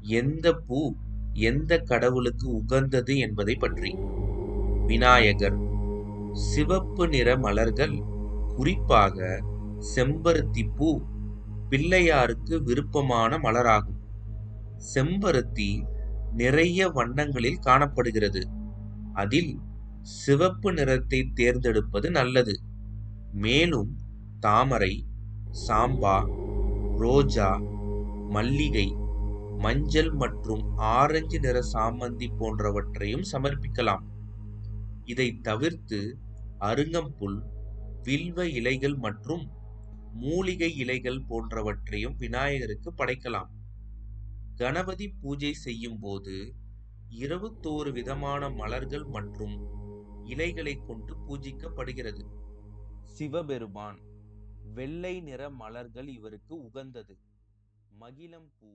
எந்த பூ எந்த கடவுளுக்கு உகந்தது என்பதை பற்றி. விநாயகர். சிவப்பு நிற மலர்கள், குறிப்பாக செம்பருத்தி பூ பிள்ளையாருக்கு விருப்பமான மலராகும். செம்பருத்தி நிறைய வண்ணங்களில் காணப்படுகிறது. அதில் சிவப்பு நிறத்தை தேர்ந்தெடுப்பது நல்லது. மேலும் தாமரை, சாம்பா, ரோஜா, மல்லிகை, மஞ்சள் மற்றும் ஆரஞ்சு நிற சாமந்தி போன்றவற்றையும் சமர்ப்பிக்கலாம். இதை தவிர்த்து அருங்கம்புல், வில்வ இலைகள் மற்றும் மூலிகை இலைகள் போன்றவற்றையும் விநாயகருக்கு படைக்கலாம். கணபதி பூஜை செய்யும் போது 21 விதமான மலர்கள் மற்றும் இலைகளை கொண்டு பூஜிக்கப்படுகிறது. சிவபெருமான். வெள்ளை நிற மலர்கள் இவருக்கு உகந்தது. மகிழம்பூ,